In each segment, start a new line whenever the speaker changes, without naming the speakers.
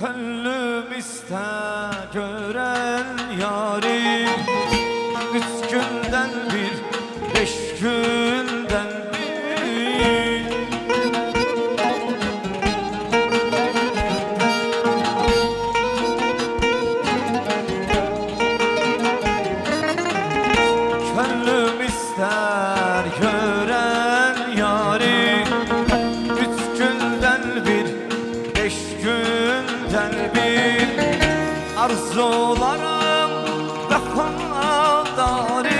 Könlüm ister gören yarim, 3 günden bir, 5 günden bir. Könlüm ister gören yarim, 3 günden bir, 5 günden bir. Arzularım vefadari,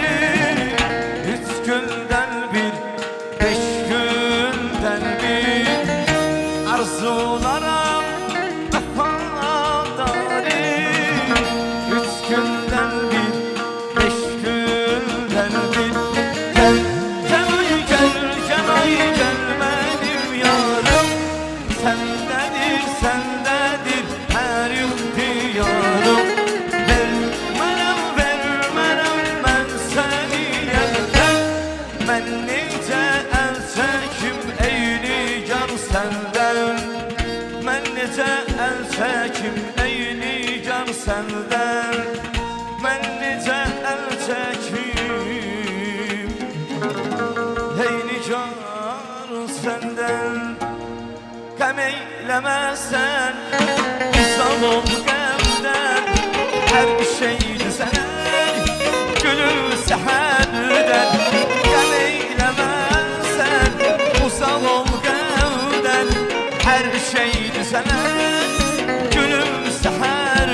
3 günden bir, 5 günden bir. Arzularım vefadari, 3 günden bir, 5 günden bir. Gel, gel, gel, gel, ay gelmedim yarım. Sendedir, sendedir her ihtiyarım. Vermem, vermem ben seni yerden. Ben nice el çekim eylican senden. Ben nice el çekim eylican senden. Ben nice el çekim eylican senden. Gəm eyləməsən, uzaq ol qəmdən. Hər şeydir sənə gülür səhərdən. Gəm eyləməsən, uzaq ol qəmdən. Hər şeydir sənə gülür səhərdən.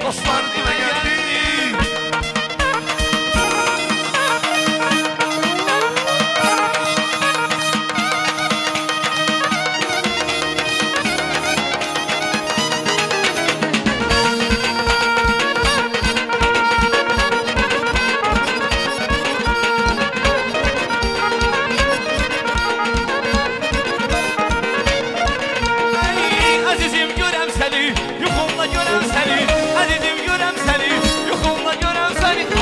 dostlar dile geldi.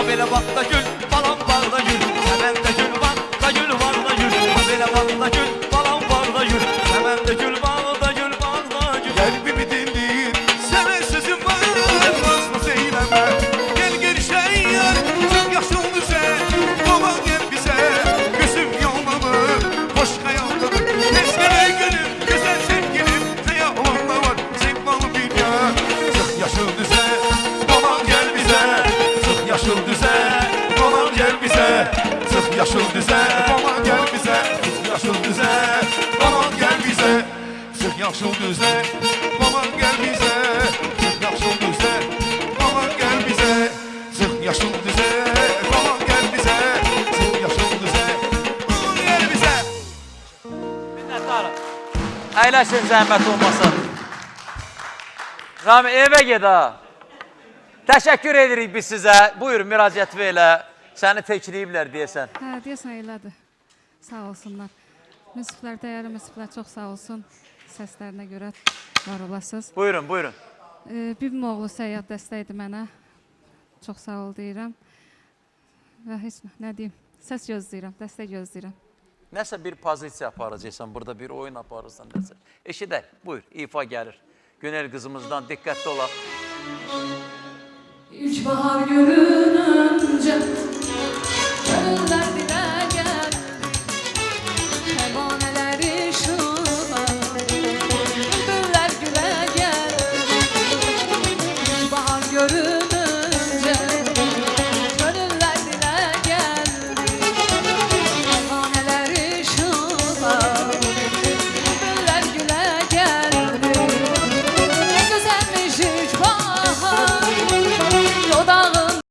Böyle bak da gül, balam var da gül. Hemen de gül var da gül var da gül. Böyle bak da gül, balam var da gül. Hemen de gül var da gül var da gül. Kalbimi dinleyin, seven sözüm var. Olmaz mı seyleme, gel gelişen yar. Çok yaşlı sen, baban gel bize. Gözüm yollamı, hoş hayallamı. Esneme gönül, güzel sevgilim. Ne yalanla var, sevdalı dünya. Çok yaşlı düze, baban gel bize. Yaşıl düze, baban gel bize. Sık yaşıl düze, baban gel bize. Sık yaşıl düze, baban gel bize. Sık yaşıl düze, baban gel bize. Sık yaşıl düze, baban gel bize. Sık yaşıl düze, baban gel bize. Sık yaşıl düze, baban gel bize.
Minnettarım. Əyləşin, zəhmət olmasın. Rami, evə ged ha. Təşəkkür edirik biz sizə. Buyur, müraciət elə. Səni tekləyiblər deyəsən.
Hə, deyəsən elədir. Sağ olsunlar. Müsiflər, dəyərli müsiflər çox sağ olsun. Səslərinə görə var olasınız.
Buyurun, buyurun.
Bibim oğlu səyyad dəstəkdir mənə. Çox sağ ol deyirəm. Və heç nə deyim. Səs gözləyirəm, dəstək gözləyirəm.
Nəsə bir pozisiya aparacaqsan, burada bir oyun aparırsan nəsə. Eşidək, buyur, ifa gəlir. Günel qızımızdan diqqətli olaq.
İlk bahar görününce gönüller